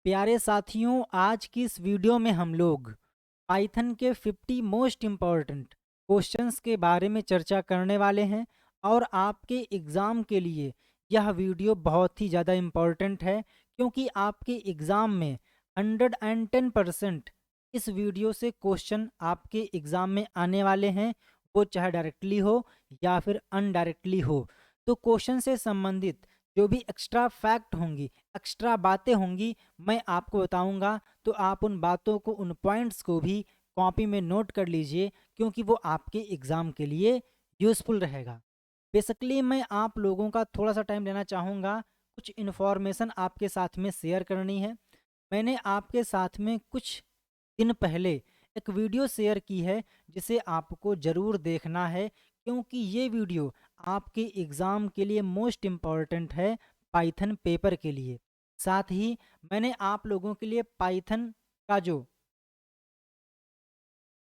प्यारे साथियों, आज की इस वीडियो में हम लोग पाइथन के 50 मोस्ट इम्पॉर्टेंट क्वेश्चंस के बारे में चर्चा करने वाले हैं। और आपके एग्ज़ाम के लिए यह वीडियो बहुत ही ज़्यादा इम्पॉर्टेंट है, क्योंकि आपके एग्ज़ाम में 110% इस वीडियो से क्वेश्चन आपके एग्ज़ाम में आने वाले हैं, वो चाहे डायरेक्टली हो या फिर अनडायरेक्टली हो। तो क्वेश्चन से संबंधित जो भी एक्स्ट्रा फैक्ट होंगी, एक्स्ट्रा बातें होंगी, मैं आपको बताऊंगा। तो आप उन बातों को, उन पॉइंट्स को भी कॉपी में नोट कर लीजिए, क्योंकि वो आपके एग्ज़ाम के लिए यूज़फुल रहेगा। बेसिकली मैं आप लोगों का थोड़ा सा टाइम लेना चाहूँगा, कुछ इन्फॉर्मेशन आपके साथ में शेयर करनी है। मैंने आपके साथ में कुछ दिन पहले एक वीडियो शेयर की है, जिसे आपको ज़रूर देखना है, क्योंकि ये वीडियो आपके एग्ज़ाम के लिए मोस्ट इम्पॉर्टेंट है, पाइथन पेपर के लिए। साथ ही मैंने आप लोगों के लिए पाइथन का जो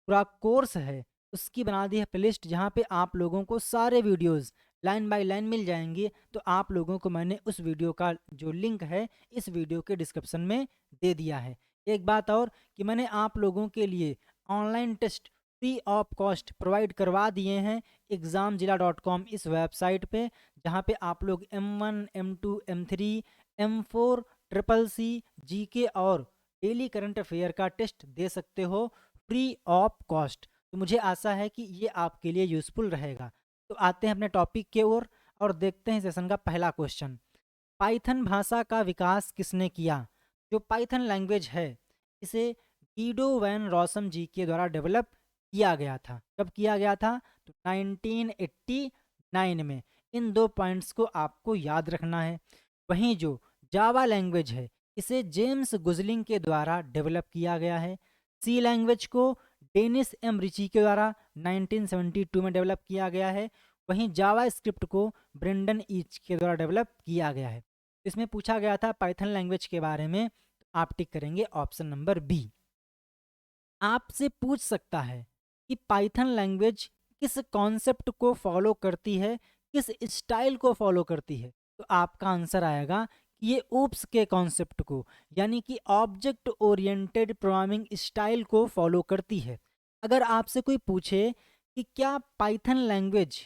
पूरा कोर्स है उसकी बना दी है प्लेलिस्ट, जहाँ पे आप लोगों को सारे वीडियोस लाइन बाय लाइन मिल जाएंगे। तो आप लोगों को मैंने उस वीडियो का जो लिंक है इस वीडियो के डिस्क्रिप्शन में दे दिया है। एक बात और कि मैंने आप लोगों के लिए online test free of cost provide करवा दिए हैं examzilla.com इस वेबसाइट पे, जहाँ पे आप लोग M1, M2, M3, M4, triple C, GK और डेली करंट अफेयर का टेस्ट दे सकते हो फ्री ऑफ कॉस्ट। तो मुझे आशा है कि ये आपके लिए यूज़फुल रहेगा। तो आते हैं अपने टॉपिक के ओर और देखते हैं सेशन का पहला क्वेश्चन। पाइथन भाषा का विकास किसने किया? जो पाइथन लैंग्वेज है इसे गीडो वैन रॉसम जी के द्वारा डेवलप किया गया था। कब किया गया था? तो 1989 में। इन दो पॉइंट्स को आपको याद रखना है। वहीं जो जावा लैंग्वेज है इसे जेम्स गुजलिंग के द्वारा डेवलप किया गया है। सी लैंग्वेज को डेनिस एम रिची के द्वारा 1972 में डेवलप किया गया है। वहीं जावा स्क्रिप्ट को ब्रेंडन ईच के द्वारा डेवलप किया गया है। इसमें पूछा गया था पाइथन लैंग्वेज के बारे में, तो आप टिक करेंगे ऑप्शन नंबर बी। आपसे पूछ सकता है कि पाइथन लैंग्वेज किस कॉन्सेप्ट को फॉलो करती है, किस स्टाइल को फॉलो करती है? तो आपका आंसर आएगा कि ये ऊप्स के कॉन्सेप्ट को, यानी कि ऑब्जेक्ट ओरिएंटेड प्रोग्रामिंग स्टाइल को फॉलो करती है। अगर आपसे कोई पूछे कि क्या पाइथन लैंग्वेज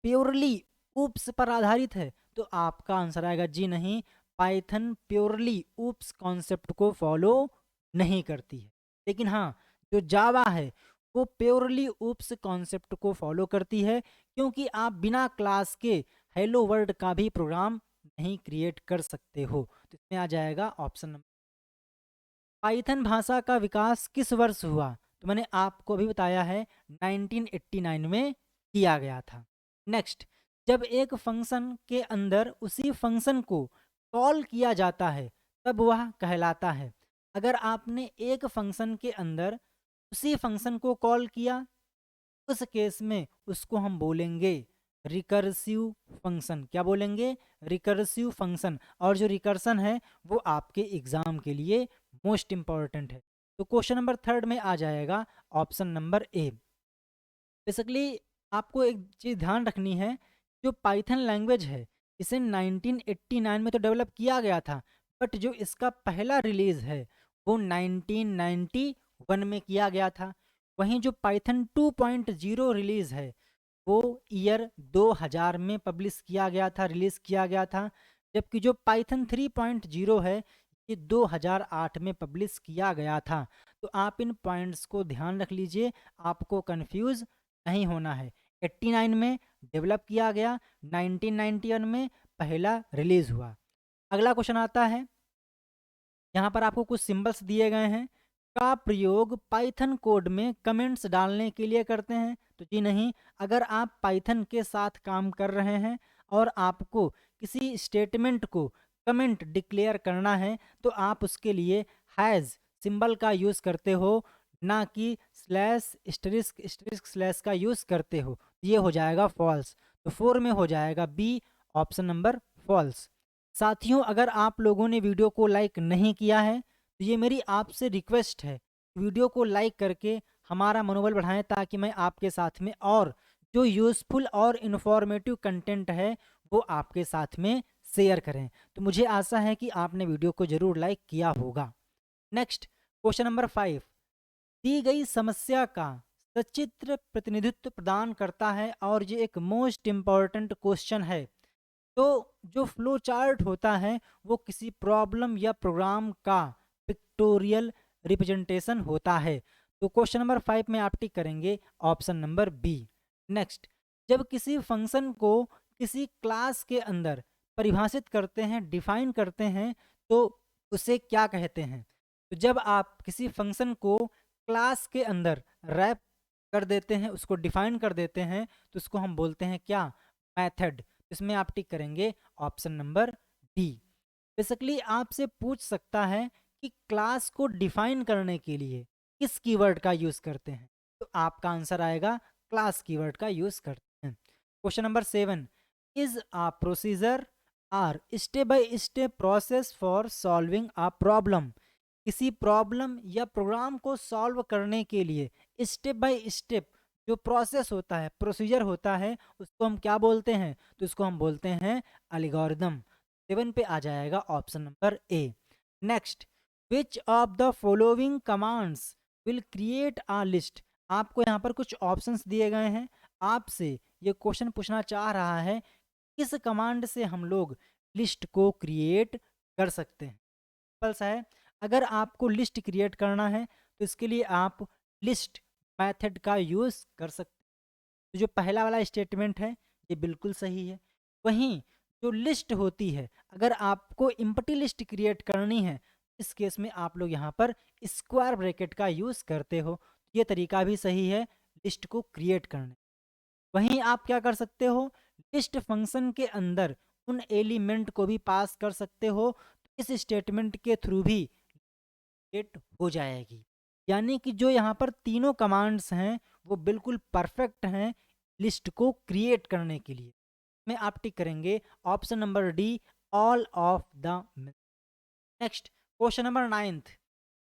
प्योरली ऊप्स पर आधारित है, तो आपका आंसर आएगा जी नहीं, पाइथन प्योरली ऊप्स कॉन्सेप्ट को फॉलो नहीं करती है। लेकिन हाँ, जो जावा है वो प्योरली ऊप्स कॉन्सेप्ट को फॉलो करती है, क्योंकि आप बिना क्लास के हेलो वर्ल्ड का भी प्रोग्राम नहीं क्रिएट कर सकते हो। तो इसमें आ जाएगा ऑप्शन नंबर। पाइथन भाषा का विकास किस वर्ष हुआ? तो मैंने आपको भी बताया है 1989 में किया गया था। नेक्स्ट, जब एक फंक्शन के अंदर उसी फंक्शन को कॉल किया जाता है तब वह कहलाता है। अगर आपने एक फंक्शन के अंदर उसी फंक्शन को कॉल किया, उस केस में उसको हम बोलेंगे रिकर्सिव फंक्शन। क्या बोलेंगे? Recursive function. और जो रिकर्सन है वो आपके एग्जाम के लिए मोस्ट इंपॉर्टेंट है। तो क्वेश्चन नंबर थर्ड में आ जाएगा ऑप्शन नंबर ए। बेसिकली आपको एक चीज़ ध्यान रखनी है, जो पाइथन लैंग्वेज है इसे 1989 में तो डेवलप किया गया था, बट जो इसका पहला रिलीज है वो 1991 में किया गया था। वहीं जो पाइथन 2.0 रिलीज है वो ईयर 2000 में पब्लिश किया गया था, रिलीज किया गया था। जबकि जो पाइथन 3.0 है ये 2008 में पब्लिश किया गया था। तो आप इन पॉइंट्स को ध्यान रख लीजिए, आपको कंफ्यूज नहीं होना है। 89 में डेवलप किया गया, 1991 में पहला रिलीज हुआ। अगला क्वेश्चन आता है, यहाँ पर आपको कुछ सिंबल्स दिए गए हैं। का प्रयोग पाइथन कोड में कमेंट्स डालने के लिए करते हैं? तो जी नहीं। अगर आप पाइथन के साथ काम कर रहे हैं और आपको किसी स्टेटमेंट को कमेंट डिक्लेयर करना है, तो आप उसके लिए हैज़ सिंबल का यूज़ करते हो, ना कि स्लैश स्टरिस्क स्टरिस्क स्लैश का यूज़ करते हो। ये हो जाएगा फॉल्स। तो 4 में हो जाएगा बी, ऑप्शन नंबर फॉल्स। साथियों, अगर आप लोगों ने वीडियो को लाइक नहीं किया है तो ये मेरी आपसे रिक्वेस्ट है, वीडियो को लाइक करके हमारा मनोबल बढ़ाएं, ताकि मैं आपके साथ में और जो यूज़फुल और इन्फॉर्मेटिव कंटेंट है वो आपके साथ में शेयर करें। तो मुझे आशा है कि आपने वीडियो को ज़रूर लाइक किया होगा। नेक्स्ट क्वेश्चन नंबर 5, दी गई समस्या का सचित्र प्रतिनिधित्व प्रदान करता है और ये एक मोस्ट इम्पॉर्टेंट क्वेश्चन है। तो जो फ्लो चार्ट होता है वो किसी प्रॉब्लम या प्रोग्राम का पिक्टोरियल रिप्रेजेंटेशन होता है। तो क्वेश्चन नंबर 5 में आप टिक करेंगे ऑप्शन नंबर बी। नेक्स्ट, जब किसी फंक्शन को किसी क्लास के अंदर परिभाषित करते हैं, डिफाइन करते हैं, तो उसे क्या कहते हैं? तो जब आप किसी फंक्शन को क्लास के अंदर रैप कर देते हैं, उसको डिफाइन कर देते हैं, तो उसको हम बोलते हैं क्या? मेथड। इसमें आप टिक करेंगे ऑप्शन नंबर डी। बेसिकली आपसे पूछ सकता है कि क्लास को डिफाइन करने के लिए किस कीवर्ड का यूज करते हैं, तो आपका आंसर आएगा क्लास कीवर्ड का यूज करते हैं। Question number 7, is a procedure or step by step process for solving a problem. किसी प्रॉब्लम या प्रोग्राम को सॉल्व करने के लिए स्टेप बाय स्टेप जो प्रोसेस होता है, प्रोसीजर होता है, उसको हम क्या बोलते हैं? तो उसको हम बोलते हैं एल्गोरिदम। 7 पे आ जाएगा option number A. Next, which of the following commands will create a list. आपको यहाँ पर कुछ ऑप्शंस दिए गए हैं, आपसे ये क्वेश्चन पूछना चाह रहा है किस कमांड से हम लोग लिस्ट को क्रिएट कर सकते हैं। सिंपल सा है, अगर आपको लिस्ट क्रिएट करना है तो इसके लिए आप लिस्ट मेथड का यूज़ कर सकते हैं। तो जो पहला वाला स्टेटमेंट है ये बिल्कुल सही है। वहीं जो लिस्ट होती है, अगर आपको इम्पटी लिस्ट क्रिएट करनी है, इस केस में आप लोग यहाँ पर स्क्वायर ब्रैकेट का यूज़ करते हो। ये तरीका भी सही है लिस्ट को क्रिएट करने। वहीं आप क्या कर सकते हो, लिस्ट फंक्शन के अंदर उन एलिमेंट को भी पास कर सकते हो। इस स्टेटमेंट के थ्रू भी क्रिएट हो जाएगी। यानी कि जो यहाँ पर तीनों कमांड्स हैं वो बिल्कुल परफेक्ट हैं लिस्ट को क्रिएट करने के लिए। में आप टिक करेंगे option number D, all of the. Next question number 9,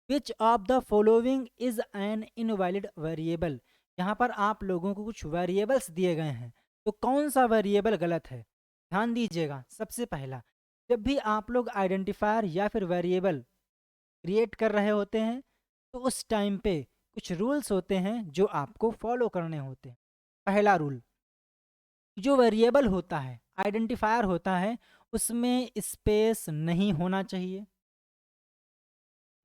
which of the following is an invalid variable. यहाँ पर आप लोगों को कुछ वेरिएबल्स दिए गए हैं, तो कौन सा वेरिएबल गलत है? ध्यान दीजिएगा, सबसे पहला, जब भी आप लोग आइडेंटिफायर या फिर वेरिएबल क्रिएट कर रहे होते हैं तो उस टाइम पे कुछ रूल्स होते हैं जो आपको फॉलो करने होते हैं। पहला रूल, जो वेरिएबल होता है, आइडेंटिफायर होता है, उसमें स्पेस नहीं होना चाहिए।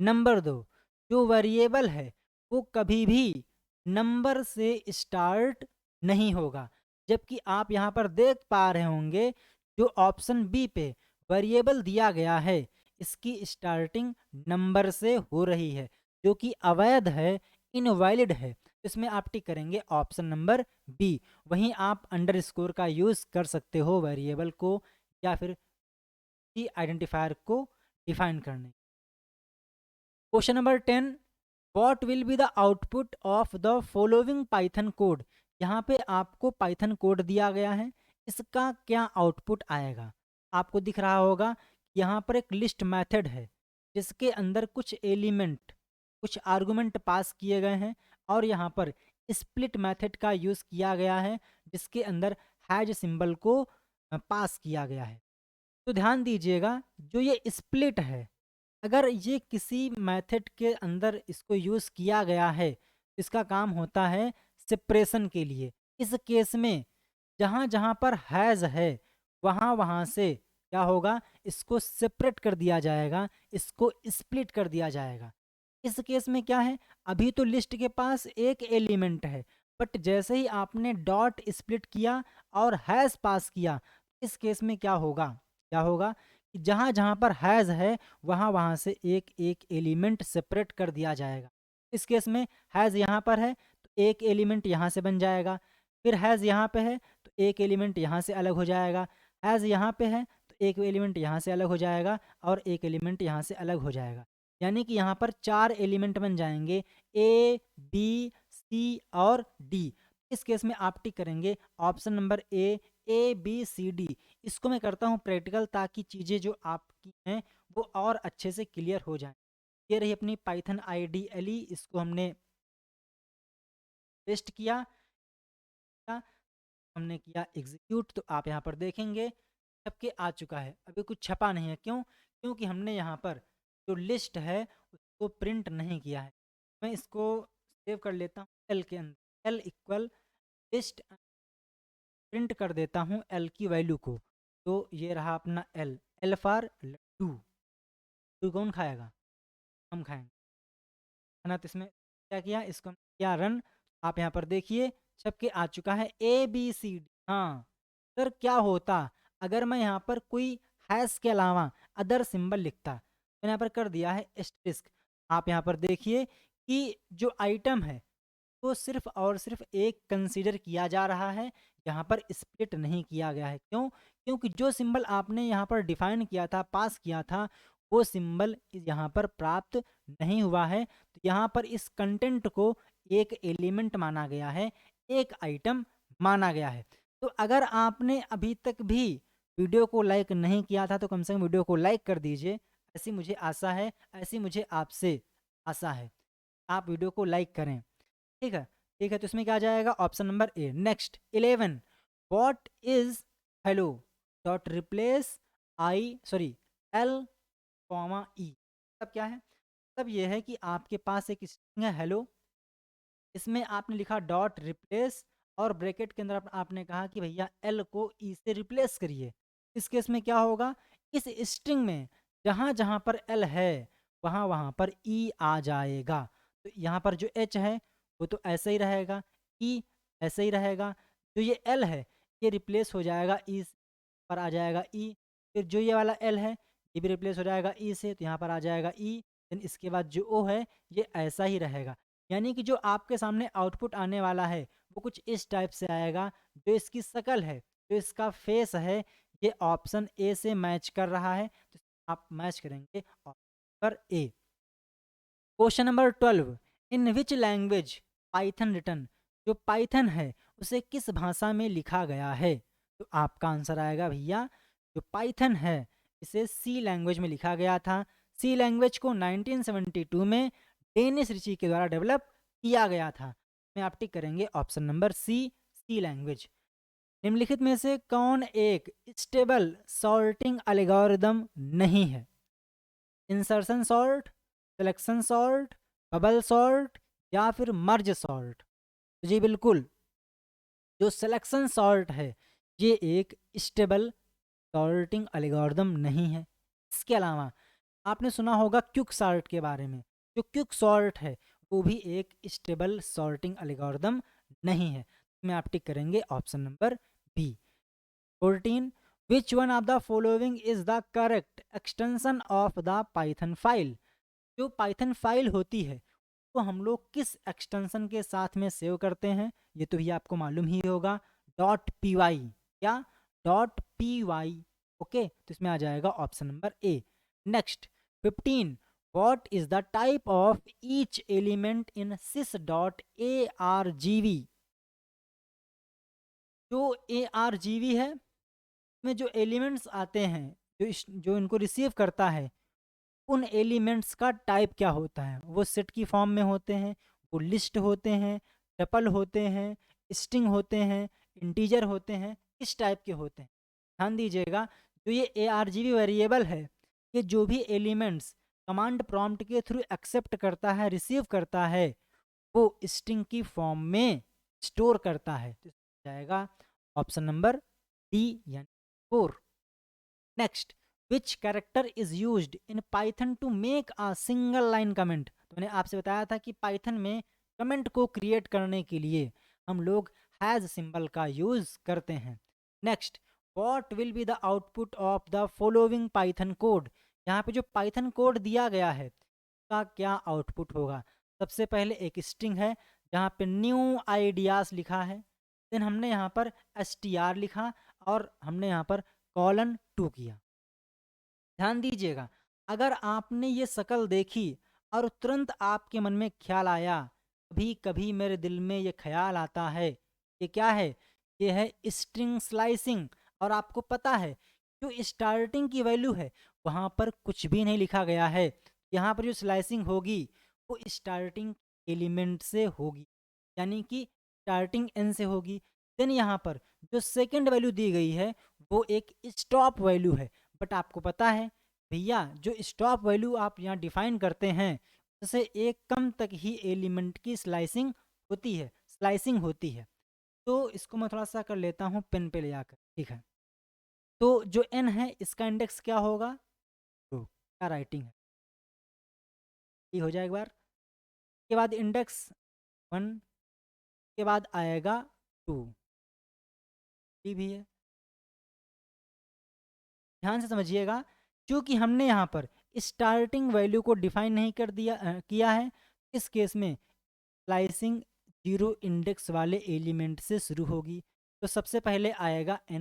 नंबर 2, जो वेरिएबल है वो कभी भी नंबर से स्टार्ट नहीं होगा। जबकि आप यहाँ पर देख पा रहे होंगे जो ऑप्शन बी पे वेरिएबल दिया गया है इसकी स्टार्टिंग नंबर से हो रही है, जो कि अवैध है, इनवैलिड है। इसमें आप टिक करेंगे ऑप्शन नंबर बी। वहीं आप अंडरस्कोर का यूज़ कर सकते हो वेरिएबल को या फिर आइडेंटिफायर को डिफाइन करने। Question number 10, what will be the output of the following Python code. यहाँ पे आपको पाइथन कोड दिया गया है, इसका क्या आउटपुट आएगा? आपको दिख रहा होगा यहाँ पर एक लिस्ट मेथड है जिसके अंदर कुछ एलिमेंट, कुछ आर्गुमेंट पास किए गए हैं और यहाँ पर स्प्लिट मेथड का यूज़ किया गया है जिसके अंदर हैज सिंबल को पास किया गया है। तो ध्यान दीजिएगा, जो ये स्प्लिट है, अगर ये किसी मेथड के अंदर इसको यूज़ किया गया है, इसका काम होता है सेपरेशन के लिए। इस केस में जहाँ जहाँ पर हैज़ है वहाँ वहाँ से क्या होगा, इसको सेपरेट कर दिया जाएगा, इसको स्प्लिट कर दिया जाएगा। इस केस में क्या है, अभी तो लिस्ट के पास एक एलिमेंट है, बट जैसे ही आपने डॉट स्प्लिट किया और हैज़ पास किया, इस केस में क्या होगा, क्या होगा कि जहाँ जहाँ पर हैज़ है वहाँ वहाँ से एक एक एलिमेंट सेपरेट कर दिया जाएगा। इस केस में हैज़ यहाँ पर है तो एक एलिमेंट यहाँ से बन जाएगा, फिर हैज़ यहाँ पे है तो एक एलिमेंट यहाँ से अलग हो जाएगा, हैज़ यहाँ पे है तो एक एलिमेंट यहाँ से अलग हो जाएगा और एक एलिमेंट यहाँ से अलग हो जाएगा। यानी कि यहाँ पर 4 एलिमेंट बन जाएंगे, ए बी सी और डी। इस केस में आप टिक करेंगे option number A B C D. इसको मैं करता हूँ प्रैक्टिकल ताकि चीज़ें जो आपकी हैं वो और अच्छे से क्लियर हो जाएं। ये रही अपनी पाइथन IDLE, इसको हमने पेस्ट किया, हमने किया एग्जीक्यूट, तो आप यहाँ पर देखेंगे छप के आ चुका है, अभी कुछ छपा नहीं है। क्यों? क्योंकि हमने यहाँ पर जो लिस्ट है उसको प्रिंट नहीं किया है। मैं इसको सेव कर लेता हूँ एल के अंदर, एल इक्वल लिस्ट, प्रिंट कर देता हूँ एल की वैल्यू को। तो ये रहा अपना एल, एल फॉर लड्डू। लड्डू कौन खाएगा? हम खाएंगे, है ना। तो इसमें क्या किया, इसको क्या रन, आप यहाँ पर देखिए छप के आ चुका है ABCD। हाँ सर, क्या होता अगर मैं यहाँ पर कोई हैश के अलावा अदर सिंबल लिखता? मैंने यहाँ पर कर दिया है एस्टेरिस्क। आप यहाँ पर देखिए कि जो आइटम है वो सिर्फ और सिर्फ एक कंसीडर किया जा रहा है, यहाँ पर स्प्लिट नहीं किया गया है। क्यों? क्योंकि जो सिंबल आपने यहाँ पर डिफाइन किया था, पास किया था, वो सिंबल यहाँ पर प्राप्त नहीं हुआ है। तो यहाँ पर इस कंटेंट को एक एलिमेंट माना गया है, एक आइटम माना गया है। तो अगर आपने अभी तक भी वीडियो को लाइक नहीं किया था तो कम से कम वीडियो को लाइक कर दीजिए, ऐसी मुझे आशा है, ऐसी मुझे आपसे आशा है, आप वीडियो को लाइक करें। ठीक है, ठीक है। तो इसमें क्या आ जाएगा, option number A. Next 11, what is hello dot replace all comma ई। तब क्या है, तब ये है कि आपके पास एक स्ट्रिंग है हेलो, इसमें आपने लिखा डॉट रिप्लेस और ब्रैकेट के अंदर आपने कहा कि भैया एल को ई से रिप्लेस करिए। इस केस में क्या होगा, इस स्ट्रिंग में जहाँ जहाँ पर एल है वहाँ वहाँ पर ई आ जाएगा। तो यहाँ पर जो एच है वो तो ऐसे ही रहेगा, ई ऐसे ही रहेगा, जो ये एल है ये रिप्लेस हो जाएगा ई पर आ जाएगा ई, फिर जो ये वाला एल है ये भी रिप्लेस हो जाएगा ई से, तो यहाँ पर आ जाएगा ई। देन इसके बाद जो ओ है ये ऐसा ही रहेगा। यानी कि जो आपके सामने आउटपुट आने वाला है वो कुछ इस टाइप से आएगा। जो इसकी शक्ल है, जो इसका फेस है, ये ऑप्शन ए से मैच कर रहा है, तो आप मैच करेंगे option A. Question number 12, in which language Python written, जो पाइथन है उसे किस भाषा में लिखा गया है? तो आपका आंसर आएगा भैया, जो पाइथन है इसे सी लैंग्वेज में लिखा गया था। सी लैंग्वेज को 1972 में डेनिस रिची के द्वारा डेवलप किया गया था। में आप टिक करेंगे ऑप्शन नंबर सी, सी लैंग्वेज। निम्नलिखित में से कौन एक स्टेबल सॉर्टिंग एल्गोरिदम नहीं है? Insertion sort, selection sort, bubble sort या फिर मर्ज सॉर्ट? जी बिल्कुल, जो सिलेक्शन सॉर्ट है ये एक स्टेबल सॉर्टिंग एल्गोरिदम नहीं है। इसके अलावा आपने सुना होगा क्विक सॉर्ट के बारे में। जो क्विक सॉर्ट है वो भी एक स्टेबल सॉर्टिंग एल्गोरिदम नहीं है। में आप टिक करेंगे option number B. 14, which one of the following is the correct extension of the Python file? जो पाइथन फाइल होती है तो हम लोग किस एक्सटेंशन के साथ में सेव करते हैं? ये तो भी आपको मालूम ही होगा, डॉट पी वाई, क्या? Dot P Y. ओके, तो इसमें आ जाएगा option number A. Next 15, what is the type of each element in sys dot A R G V? जो ए आर जी वी है में जो एलिमेंट्स आते हैं, जो इनको रिसीव करता है, उन एलिमेंट्स का टाइप क्या होता है? वो सेट की फॉर्म में होते हैं, वो लिस्ट होते हैं, टपल होते हैं, स्ट्रिंग होते हैं, इंटीजर होते हैं, किस टाइप के होते हैं? ध्यान दीजिएगा, जो ये ARGB वेरिएबल है, ये जो भी एलिमेंट्स कमांड प्रॉम्प्ट के थ्रू एक्सेप्ट करता है, रिसीव करता है, वो स्ट्रिंग की फॉर्म में स्टोर करता है। तो जाएगा ऑप्शन नंबर डी यानी 4। Next, which character is used in Python to make a single line comment? तो मैंने आपसे बताया था कि पाइथन में कमेंट को क्रिएट करने के लिए हम लोग हैज सिंबल का यूज करते हैं। Next, what will be the output of the following Python code? यहाँ पे जो पाइथन कोड दिया गया है का क्या आउटपुट होगा? सबसे पहले एक स्ट्रिंग है जहाँ पे न्यू आइडियाज लिखा है, देन हमने यहाँ पर str लिखा और हमने यहाँ पर :2 किया। ध्यान दीजिएगा, अगर आपने ये शक्ल देखी और तुरंत आपके मन में ख्याल आया, कभी कभी मेरे दिल में ये ख्याल आता है, ये क्या है? ये है स्ट्रिंग स्लाइसिंग। और आपको पता है जो स्टार्टिंग की वैल्यू है वहाँ पर कुछ भी नहीं लिखा गया है। यहाँ पर जो स्लाइसिंग होगी वो स्टार्टिंग एलिमेंट से होगी, यानी कि स्टार्टिंग n से होगी। देन यहाँ पर जो सेकंड वैल्यू दी गई है वो एक स्टॉप वैल्यू है। बट आपको पता है भैया, जो स्टॉप वैल्यू आप यहाँ डिफाइन करते हैं उससे एक कम तक ही एलिमेंट की स्लाइसिंग होती है। तो इसको मैं थोड़ा सा कर लेता हूँ पेन पे ले आकर, ठीक है। तो जो n है इसका इंडेक्स क्या होगा, तो क्या राइटिंग है, ये हो जाए एक बार। के बाद इंडेक्स 1 के बाद आएगा 2, ये भी है। ध्यान से समझिएगा, क्योंकि हमने यहाँ पर स्टार्टिंग वैल्यू को डिफाइन नहीं किया है। इस केस में स्लाइसिंग जीरो इंडेक्स वाले एलिमेंट से शुरू होगी, तो सबसे पहले आएगा n।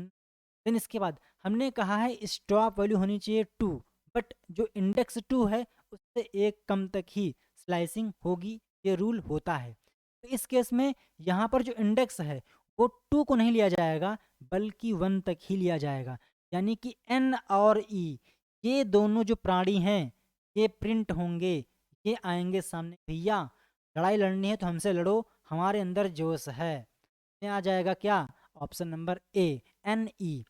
देन इसके बाद हमने कहा है स्टॉप वैल्यू होनी चाहिए 2, बट जो इंडेक्स 2 है उससे एक कम तक ही स्लाइसिंग होगी, ये रूल होता है। तो इस केस में यहाँ पर जो इंडेक्स है वो 2 को नहीं लिया जाएगा बल्कि 1 तक ही लिया जाएगा। यानी कि n और e ये दोनों जो प्राणी हैं ये प्रिंट होंगे, ये आएंगे सामने। भैया लड़ाई लड़नी है तो हमसे लड़ो, हमारे अंदर जोश है। में आ जाएगा क्या, option number A, N E.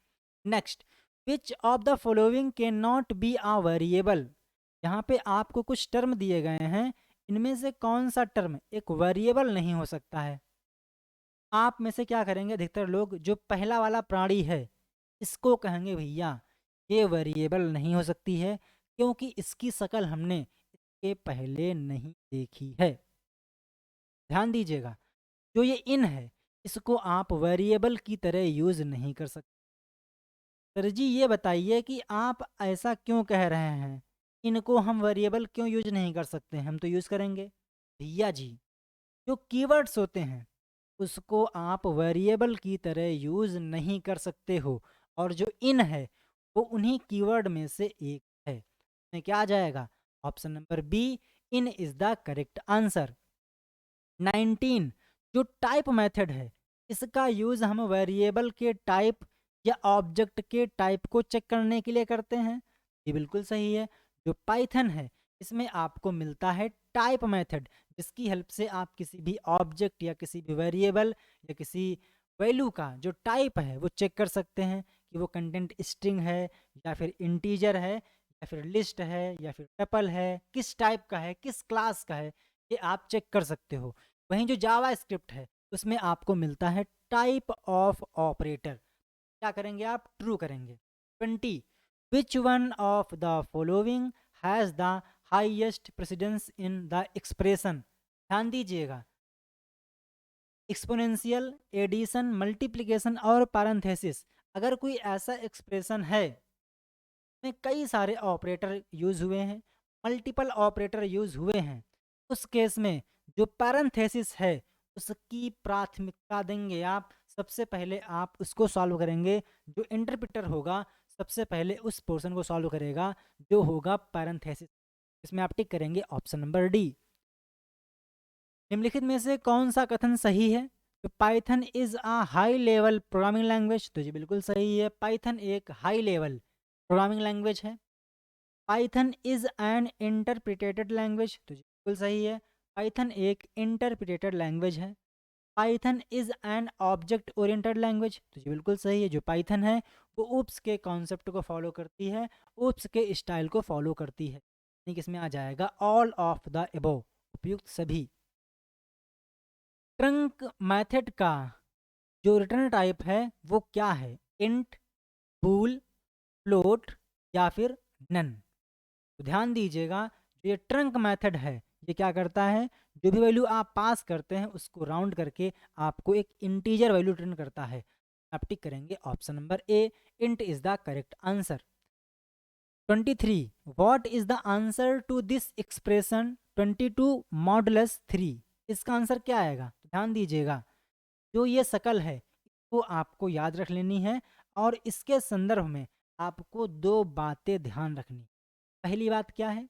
Next, which of the following can not be a variable. यहाँ पे आपको कुछ टर्म दिए गए हैं, इनमें से कौन सा टर्म एक वेरिएबल नहीं हो सकता है। आप में से क्या करेंगे, अधिकतर लोग जो पहला वाला प्राणी है इसको कहेंगे भैया ये वेरिएबल नहीं हो सकती है, क्योंकि इसकी शक्ल हमने इसके पहले नहीं देखी है। ध्यान दीजिएगा, जो ये इन है इसको आप वेरिएबल की तरह यूज़ नहीं कर सकते। सर जी ये बताइए कि आप ऐसा क्यों कह रहे हैं, इनको हम वेरिएबल क्यों यूज नहीं कर सकते, हम तो यूज़ करेंगे। भैया जी जो कीवर्ड्स होते हैं उसको आप वेरिएबल की तरह यूज़ नहीं कर सकते हो, और जो इन है वो उन्हीं कीवर्ड में से एक है। में क्या आ जाएगा, option number B, in is the correct answer. 19, जो टाइप मेथड है इसका यूज़ हम वेरिएबल के टाइप या ऑब्जेक्ट के टाइप को चेक करने के लिए करते हैं। ये बिल्कुल सही है। जो पाइथन है इसमें आपको मिलता है टाइप मेथड, जिसकी हेल्प से आप किसी भी ऑब्जेक्ट या किसी भी वेरिएबल या किसी वैल्यू का जो टाइप है वो चेक कर सकते हैं कि वो कंटेंट स्ट्रिंग है या फिर इंटीजर है या फिर लिस्ट है या फिर टपल है, किस टाइप का है, किस क्लास का है, ये आप चेक कर सकते हो। वहीं जो जावा स्क्रिप्ट है उसमें आपको मिलता है टाइप ऑफ ऑपरेटर। क्या करेंगे आप, ट्रू करेंगे। 20, विच one of the following has the highest precedence in the expression. ध्यान दीजिएगा, एक्सपोनेंशियल, एडिशन, मल्टीप्लिकेशन और पैरेंथेसिस, अगर कोई ऐसा एक्सप्रेशन है में कई सारे ऑपरेटर यूज हुए हैं, मल्टीपल ऑपरेटर यूज हुए हैं, उस केस में जो पैरेंथेसिस है उसकी प्राथमिकता देंगे आप। सबसे पहले आप उसको सॉल्व करेंगे, जो इंटरप्रेटर होगा सबसे पहले उस पोर्शन को सॉल्व करेगा जो होगा पैरेंथेसिस। इसमें आप टिक करेंगे ऑप्शन नंबर डी। निम्नलिखित में से कौन सा कथन सही है, तो Python is a high level programming language, तो ये बिल्कुल सही है। पाइथन एक हाई लेवल प्रोग्रामिंग लैंग्वेज है। Python is an interpreted language, तो ये बिल्कुल सही है। पाइथन एक इंटरप्रिटेटेड लैंग्वेज है। Python is an object oriented language, तो ये बिल्कुल सही है। जो पाइथन है वो ऊप्स के कॉन्सेप्ट को फॉलो करती है, ऊप्स के स्टाइल को फॉलो करती है। यानी कि इसमें आ जाएगा ऑल ऑफ द एबोव, उपयुक्त सभी। ट्रंक मेथड का जो रिटर्न टाइप है वो क्या है, इंट, बूल, फ्लोट या फिर नन। तो ध्यान दीजिएगा, जो ये ट्रंक मेथड है ये क्या करता है, जो भी वैल्यू आप पास करते हैं उसको राउंड करके आपको एक इंटीजर वैल्यू रिटर्न करता है। आप टिक करेंगे option number A, int is the correct answer. 23, what is the answer to this expression 22 modulus 3। इसका आंसर क्या आएगा, तो ध्यान दीजिएगा, जो ये शकल है वो आपको याद रख लेनी है, और इसके संदर्भ में आपको दो बातें ध्यान रखनी। पहली बात क्या है,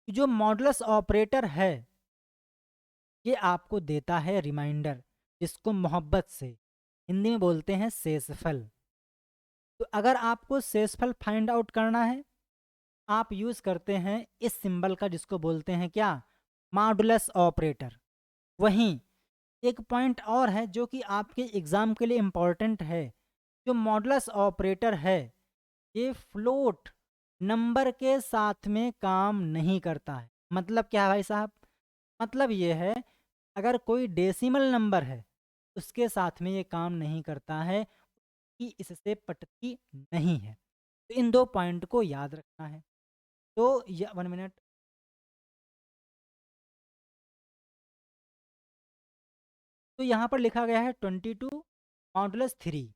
जो मॉडुलस ऑपरेटर है ये आपको देता है रिमाइंडर, जिसको मोहब्बत से हिंदी में बोलते हैं शेषफल। तो अगर आपको शेषफल फाइंड आउट करना है आप यूज करते हैं इस सिंबल का, जिसको बोलते हैं क्या, मॉडुलस ऑपरेटर। वहीं एक पॉइंट और है जो कि आपके एग्जाम के लिए इम्पॉर्टेंट है, जो मॉडुलस ऑपरेटर है ये फ्लोट नंबर के साथ में काम नहीं करता है। मतलब क्या है भाई साहब? मतलब ये है, अगर कोई डेसिमल नंबर है उसके साथ में ये काम नहीं करता है, कि इससे पटती नहीं है। तो इन दो पॉइंट को याद रखना है। तो या 1 मिनट। तो यहाँ पर लिखा गया है 22 मॉडुलस 3।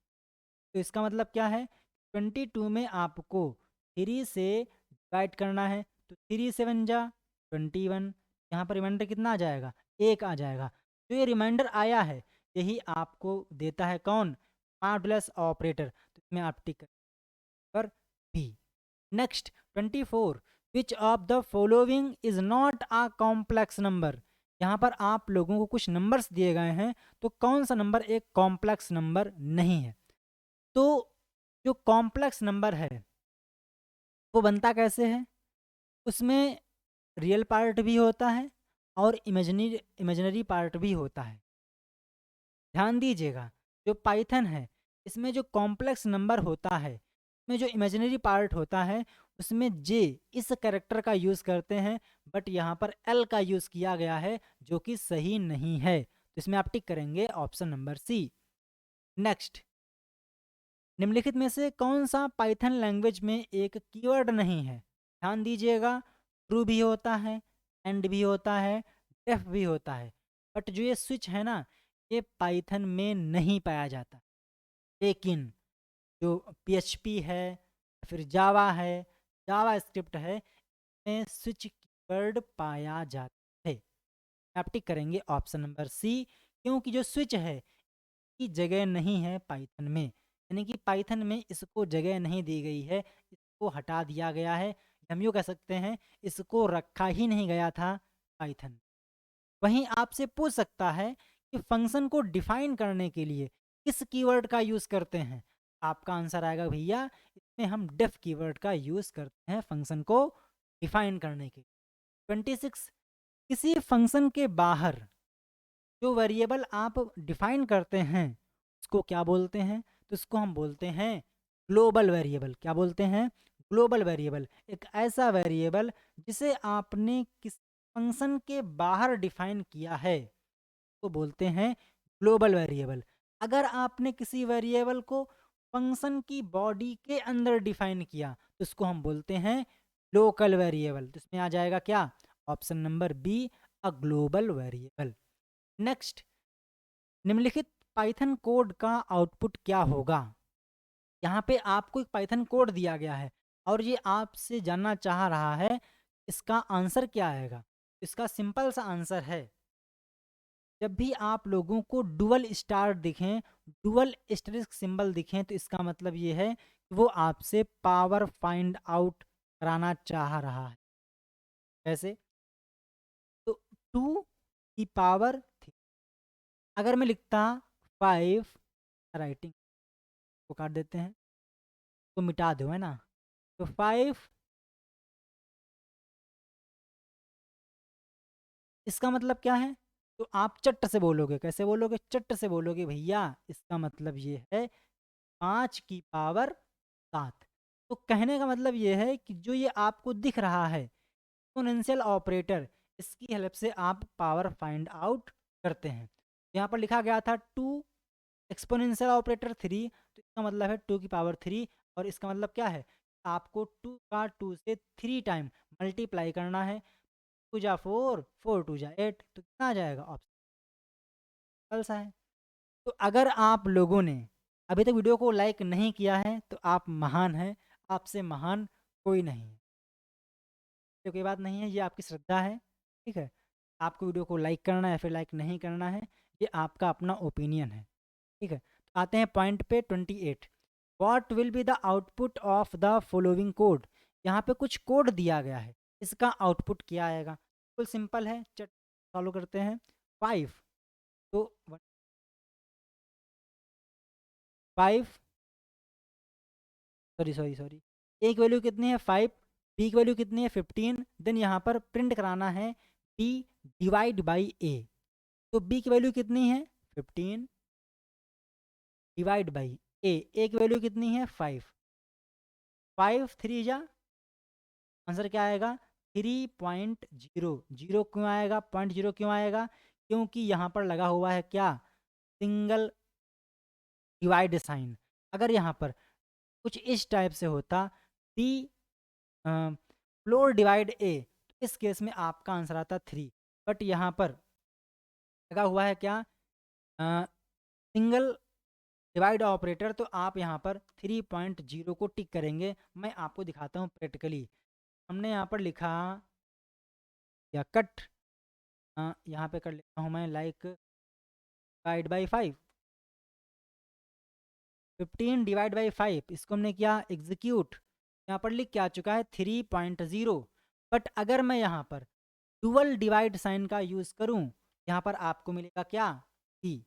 तो इसका मतलब क्या है? 22 में आपको 3 से डिवाइड करना है। तो 3 से 1 जा 21। यहाँ पर रिमाइंडर कितना आ जाएगा? 1 आ जाएगा। तो ये रिमाइंडर आया है, यही आपको देता है कौन? Modulus operator. तो इसमें आप टिक पर B. Next 24, which of the following is not a complex number. यहाँ पर आप लोगों को कुछ नंबर्स दिए गए हैं, तो कौन सा नंबर एक कॉम्प्लेक्स नंबर नहीं है? तो जो कॉम्प्लेक्स नंबर है वो बनता कैसे है? उसमें रियल पार्ट भी होता है और इमेजिनरी इमेजिनरी पार्ट भी होता है। ध्यान दीजिएगा, जो पाइथन है इसमें जो कॉम्प्लेक्स नंबर होता है, इसमें जो इमेजिनरी पार्ट होता है उसमें जे इस कैरेक्टर का यूज़ करते हैं, बट यहाँ पर एल का यूज़ किया गया है जो कि सही नहीं है। तो इसमें आप टिक करेंगे ऑप्शन नंबर सी। नेक्स्ट, निम्नलिखित में से कौन सा पाइथन लैंग्वेज में एक कीवर्ड नहीं है? ध्यान दीजिएगा, ट्रू भी होता है, एंड भी होता है, डेफ भी होता है, बट जो ये स्विच है ना, ये पाइथन में नहीं पाया जाता। लेकिन जो पीएचपी है, फिर जावा है, जावा स्क्रिप्ट है, में स्विच कीवर्ड पाया जाता है। आप टिक करेंगे ऑप्शन नंबर सी, क्योंकि जो स्विच है की जगह नहीं है पाइथन में, यानी कि पाइथन में इसको जगह नहीं दी गई है, इसको हटा दिया गया है। हम यूँ कह सकते हैं इसको रखा ही नहीं गया था पाइथन। वहीं आपसे पूछ सकता है कि फंक्शन को डिफाइन करने के लिए किस कीवर्ड का यूज़ करते हैं? आपका आंसर आएगा भैया, इसमें हम डेफ कीवर्ड का यूज़ करते हैं फंक्शन को डिफाइन करने के। 26, किसी फंक्शन के बाहर जो वेरिएबल आप डिफाइन करते हैं उसको क्या बोलते हैं? तो इसको हम बोलते हैं ग्लोबल वेरिएबल। क्या बोलते हैं? Global variable. एक ऐसा वेरिएबल जिसे आपने किस फंक्शन के बाहर डिफाइन किया है तो बोलते हैं ग्लोबल वेरिएबल। अगर आपने किसी वेरिएबल को फंक्शन की बॉडी के अंदर डिफाइन किया तो इसको हम बोलते हैं लोकल वेरिएबल। तो इसमें आ जाएगा क्या? Option number B, a global variable. Next, निम्नलिखित पाइथन कोड का आउटपुट क्या होगा? यहाँ पे आपको एक पाइथन कोड दिया गया है और ये आपसे जानना चाह रहा है इसका आंसर क्या आएगा। इसका सिंपल सा आंसर है, जब भी आप लोगों को डुअल स्टार दिखें, डुअल एस्टेरिस्क सिंबल दिखें, तो इसका मतलब ये है कि वो आपसे पावर फाइंड आउट कराना चाह रहा है। कैसे? तो 2 की पावर 3। अगर मैं लिखता 5, राइटिंग को काट देते हैं तो मिटा दो, है ना? तो 5, इसका मतलब क्या है? तो आप चट्ट से बोलोगे। कैसे बोलोगे? चट्ट से बोलोगे भैया, इसका मतलब ये है 5 की पावर 7। तो कहने का मतलब ये है कि जो ये आपको दिख रहा है एक्सपोनेंशियल ऑपरेटर, इसकी हेल्प से आप पावर फाइंड आउट करते हैं। यहाँ पर लिखा गया था 2 एक्सपोनेंशियल ऑपरेटर 3, तो इसका मतलब है 2 की पावर 3। और इसका मतलब क्या है? आपको 2 का 2 से 3 टाइम मल्टीप्लाई करना है। 2 जा 4, 4 2 जा 8, तो कितना आ जाएगा? ऑप्शन सा है। तो अगर आप लोगों ने अभी तक वीडियो को लाइक नहीं किया है तो आप महान हैं, आपसे महान कोई नहीं है। ये कोई बात नहीं है, ये आपकी श्रद्धा है। ठीक है, आपको वीडियो को लाइक करना है या फिर लाइक नहीं करना है, ये आपका अपना ओपिनियन है। ठीक है, तो आते हैं पॉइंट पे 28। What will be the output of the following code. यहाँ पे कुछ कोड दिया गया है, इसका आउटपुट क्या आएगा? बिल्कुल सिंपल है, चट फॉलो करते हैं। 5, तो 5, सॉरी सॉरी सॉरी, ए की वैल्यू कितनी है? 5, बी की वैल्यू कितनी है? 15। देन यहाँ पर प्रिंट कराना है बी डिवाइड बाई ए। तो बी की वैल्यू कितनी है? 15 डिवाइड बाई ए की वैल्यू कितनी है 5, 5 3 जा, आंसर क्या आएगा 3.0। जीरो क्यों आएगा, 0.0 क्यों आएगा, क्योंकि यहाँ पर लगा हुआ है क्या, सिंगल डिवाइड साइन। अगर यहाँ पर कुछ इस टाइप से होता डी फ्लोर डिवाइड ए, तो इस केस में आपका आंसर आता 3, बट यहाँ पर लगा हुआ है क्या, सिंगल डिवाइड ऑपरेटर, तो आप यहाँ पर 3.0 को टिक करेंगे। मैं आपको दिखाता हूँ प्रैक्टिकली। हमने यहाँ पर लिखा या कट, यहाँ पे कर लेता हूँ मैं, like divide by 5, 15 divide by 5, इसको हमने किया एग्जीक्यूट, यहाँ पर लिख के आ चुका है 3.0। बट अगर मैं यहाँ पर डुअल डिवाइड साइन का यूज़ करूँ, यहाँ पर आपको मिलेगा क्या, ई।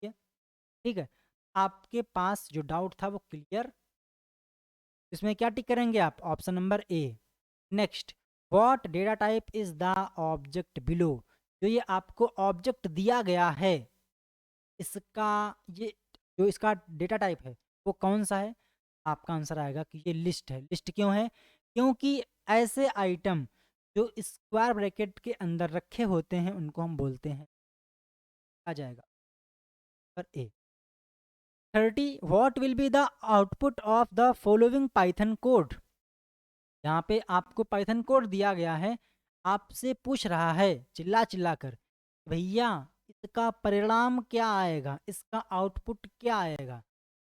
ठीक है, आपके पास जो डाउट था वो क्लियर, इसमें क्या टिक करेंगे आप, option number A. Next, what data type is the object below, जो ये आपको ऑब्जेक्ट दिया गया है, इसका ये जो इसका डेटा टाइप है वो कौन सा है, आपका आंसर आएगा कि ये लिस्ट है। लिस्ट क्यों है, क्योंकि ऐसे आइटम जो स्क्वायर ब्रैकेट के अंदर रखे होते हैं उनको हम बोलते हैं, आ जाएगा पर ए। 30, what will be the output of the following Python code, यहाँ पे आपको पाइथन कोड दिया गया है, आपसे पूछ रहा है चिल्ला चिल्ला कर, भैया इसका परिणाम क्या आएगा, इसका आउटपुट क्या आएगा।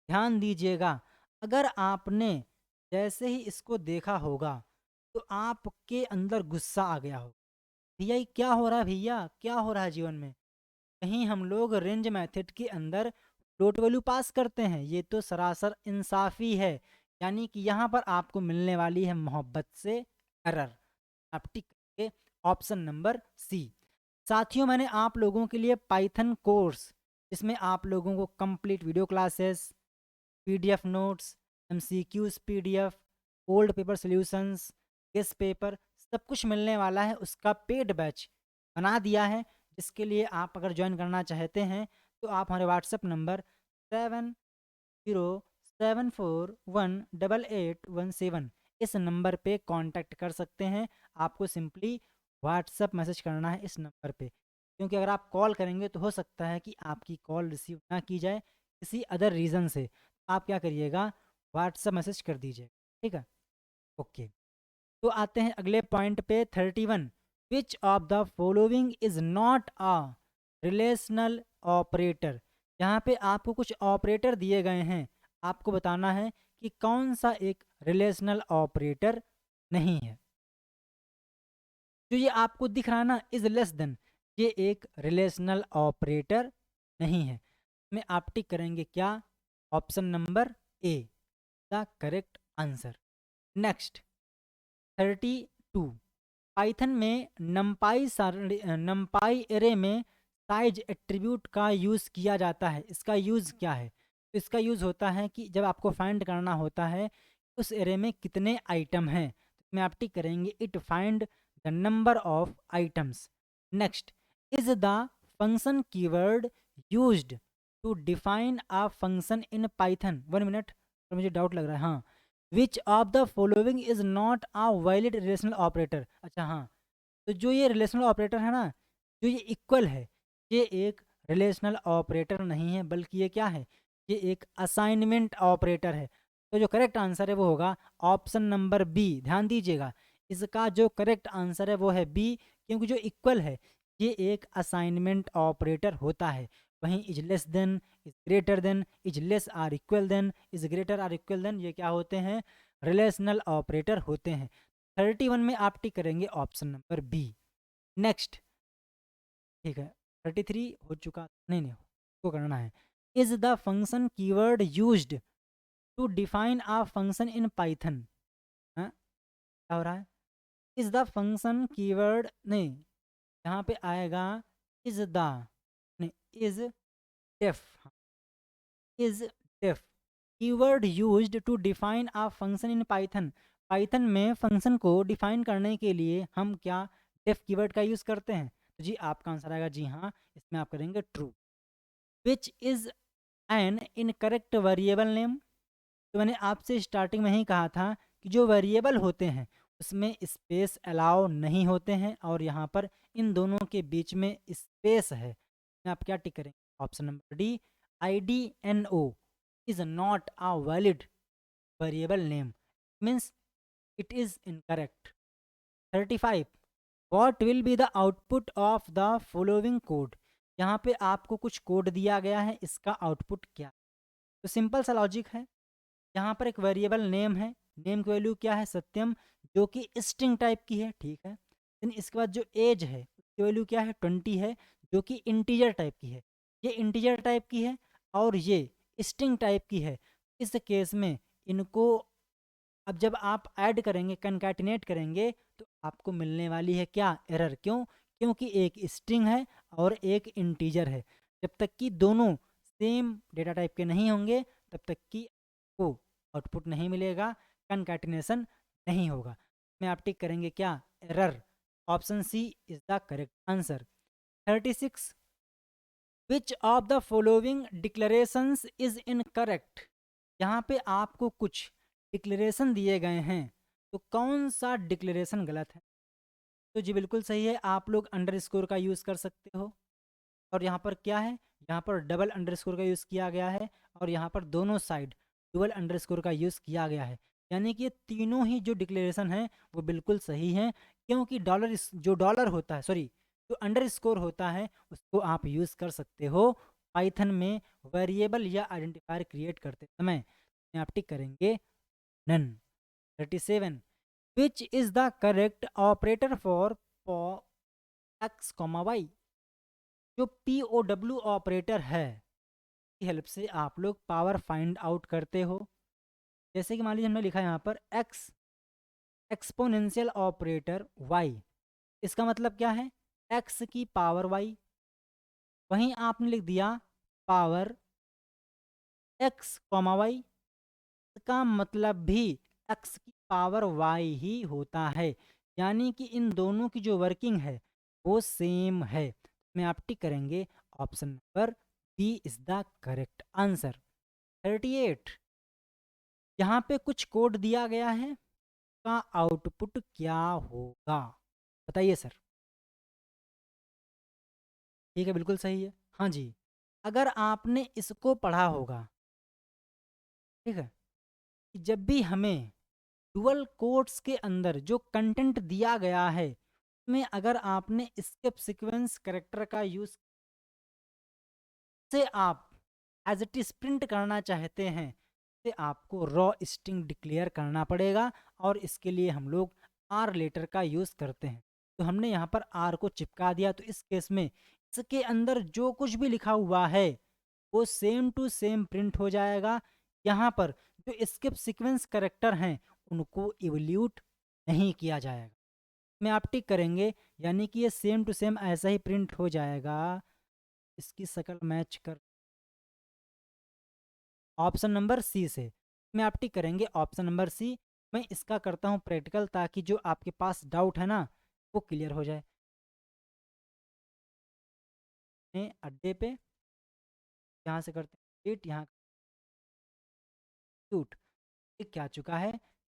ध्यान दीजिएगा, अगर आपने जैसे ही इसको देखा होगा तो आपके अंदर गुस्सा आ गया होगा, भैया ये क्या हो रहा है, भैया क्या हो रहा है जीवन में, कहीं हम लोग रेंज मेथड के अंदर डॉट वैल्यू पास करते हैं, ये तो सरासर इंसाफी है। यानी कि यहाँ पर आपको मिलने वाली है मोहब्बत से एरर, आप टिक करके ऑप्शन नंबर सी। साथियों, मैंने आप लोगों के लिए पाइथन कोर्स, इसमें आप लोगों को complete video classes, PDF notes, MCQs PDF, old paper solutions, guest paper, सब कुछ मिलने वाला है, उसका पेड बैच बना दिया है, जिसके लिए आप अगर ज्वाइन करना चाहते हैं तो आप हमारे व्हाट्सएप नंबर 7074188117 इस नंबर पे कांटेक्ट कर सकते हैं। आपको सिंपली व्हाट्सएप मैसेज करना है इस नंबर पे, क्योंकि अगर आप कॉल करेंगे तो हो सकता है कि आपकी कॉल रिसीव ना की जाए किसी अदर रीज़न से। आप क्या करिएगा, व्हाट्सएप मैसेज कर दीजिए, ठीक है, ओके। तो आते हैं अगले पॉइंट पे 31, विच of the following is not a relational operator. यहाँ पे आपको कुछ ऑपरेटर दिए गए हैं, आपको बताना है कि कौन सा एक रिलेशनल ऑपरेटर नहीं है। जो ये आपको दिख रहा है ना, इज लेस देन, ये एक रिलेशनल ऑपरेटर नहीं है। में आप टिक करेंगे क्या, option number A the correct answer. Next 32, Python में नंपाई एरे में साइज एट्रीब्यूट का यूज़ किया जाता है, इसका यूज़ क्या है, तो इसका यूज़ होता है कि जब आपको फाइंड करना होता है उस एरे में कितने आइटम हैं, तो में आप टिक करेंगे it find the number of items. Next, is the function keyword used to define a function in Python, 1 minute, तो मुझे डाउट लग रहा है, हाँ, which of the following is not a valid relational operator. अच्छा हाँ, तो जो ये रिलेशनल ऑपरेटर है ना, जो ये इक्वल है, ये एक रिलेशनल ऑपरेटर नहीं है, बल्कि ये क्या है, ये एक असाइनमेंट ऑपरेटर है। तो जो करेक्ट आंसर है वो होगा ऑप्शन नंबर बी। ध्यान दीजिएगा, इसका जो करेक्ट आंसर है वो है बी, क्योंकि जो इक्वल है ये एक असाइनमेंट ऑपरेटर होता है। वहीं is less than, is greater than, is less or equal than, is greater or equal than, ये क्या होते हैं, रिलेशनल ऑपरेटर होते हैं। 31 में आप टिक करेंगे ऑप्शन नंबर बी। नेक्स्ट, ठीक है, 33 हो चुका, नहीं नहीं को करना है। Is the function keyword used to define a function in Python, क्या हो रहा है, इज द फंक्शन कीवर्ड, नहीं, यहाँ पे आएगा इज द, नहीं, is def, is def keyword used to define a function in Python. Python में फंक्शन को डिफाइन करने के लिए हम क्या डेफ कीवर्ड का यूज़ करते हैं, तो जी आपका आंसर आएगा जी हाँ, इसमें आप करेंगे true. Which is an incorrect variable name. तो मैंने आपसे स्टार्टिंग में ही कहा था कि जो वेरिएबल होते हैं उसमें स्पेस अलाउ नहीं होते हैं, और यहाँ पर इन दोनों के बीच में स्पेस है। आप क्या टिक करेंगे? Option number D, IDNO is not a valid variable name, means it is incorrect. 35, what will be the output of the following code. यहाँ पे आपको कुछ कोड दिया गया है, इसका आउटपुट क्या? तो सिंपल सा लॉजिक है। यहाँ पर एक वेरिएबल नेम है, नेम की वैल्यू क्या है? सत्यम, जो कि स्ट्रिंग टाइप की है, ठीक है। देन इसके बाद जो एज है उसकी वैल्यू क्या है? 20 है, जो कि इंटीजर टाइप की है। ये इंटीजर टाइप की है और ये स्ट्रिंग टाइप की है। इस केस में इनको अब जब आप ऐड करेंगे, कंकैटिनेट करेंगे, तो आपको मिलने वाली है क्या? एरर। क्यों? क्योंकि एक स्ट्रिंग है और एक इंटीजर है। जब तक कि दोनों सेम डेटा टाइप के नहीं होंगे तब तक कि आपको आउटपुट नहीं मिलेगा, कंकैटिनेशन नहीं होगा। में आप टिक करेंगे क्या? Error. Option C is the correct answer. 36, which of the following declarations is incorrect. यहाँ पे आपको कुछ डिक्लेरेशन दिए गए हैं, तो कौन सा डिक्लेरेशन गलत है? तो जी बिल्कुल सही है, आप लोग अंडरस्कोर का यूज़ कर सकते हो। और यहाँ पर क्या है? यहाँ पर डबल अंडरस्कोर का यूज़ किया गया है, और यहाँ पर दोनों साइड डुअल अंडरस्कोर का यूज़ किया गया है। यानी कि ये तीनों ही जो डिक्लेरेशन है वो बिल्कुल सही है, क्योंकि जो डॉलर होता है, सॉरी, जो अंडरस्कोर होता है उसको आप यूज़ कर सकते हो पाइथन में वेरिएबल या आइडेंटिफायर क्रिएट करते समय। आप टिक करेंगे none. 37, which is the correct operator for X comma Y. जो POW ऑपरेटर है की हेल्प से आप लोग पावर फाइंड आउट करते हो। जैसे कि मान लीजिए हमने लिखा है यहाँ पर एक्स एक्सपोनेंशियल ऑपरेटर वाई, इसका मतलब क्या है? एक्स की पावर वाई। वहीं आपने लिख दिया पावर एक्स कॉमा वाई, इसका मतलब भी एक्स की पावर वाई ही होता है। यानी कि इन दोनों की जो वर्किंग है वो सेम है। में आप टिक करेंगे option number B is the correct answer. 38, यहाँ पे कुछ कोड दिया गया है, का आउटपुट क्या होगा? बताइए सर। ठीक है, बिल्कुल सही है। हाँ जी, अगर आपने इसको पढ़ा होगा, ठीक है, कि जब भी हमें डुअल कोट्स के अंदर जो कंटेंट दिया गया है उसमें अगर आपने स्किप सीक्वेंस करेक्टर का यूज से आप एज इट इज प्रिंट करना चाहते हैं, तो आपको रॉ स्ट्रिंग डिक्लेयर करना पड़ेगा, और इसके लिए हम लोग आर लेटर का यूज़ करते हैं। तो हमने यहाँ पर आर को चिपका दिया, तो इस केस में इसके अंदर जो कुछ भी लिखा हुआ है वो सेम टू सेम प्रिंट हो जाएगा। यहाँ पर जो स्किप सीक्वेंस करेक्टर हैं उनको इवल्यूट नहीं किया जाएगा। में आप टिक करेंगे, यानी कि ये सेम टू सेम ऐसा ही प्रिंट हो जाएगा। इसकी शक्ल मैच कर ऑप्शन नंबर सी से। मैं आप टिक करेंगे ऑप्शन नंबर सी। मैं इसका करता हूँ प्रैक्टिकल, ताकि जो आपके पास डाउट है ना वो क्लियर हो जाए। अड्डे पे यहाँ से करते हैं एट, यहाँ टूट, ये क्या चुका है?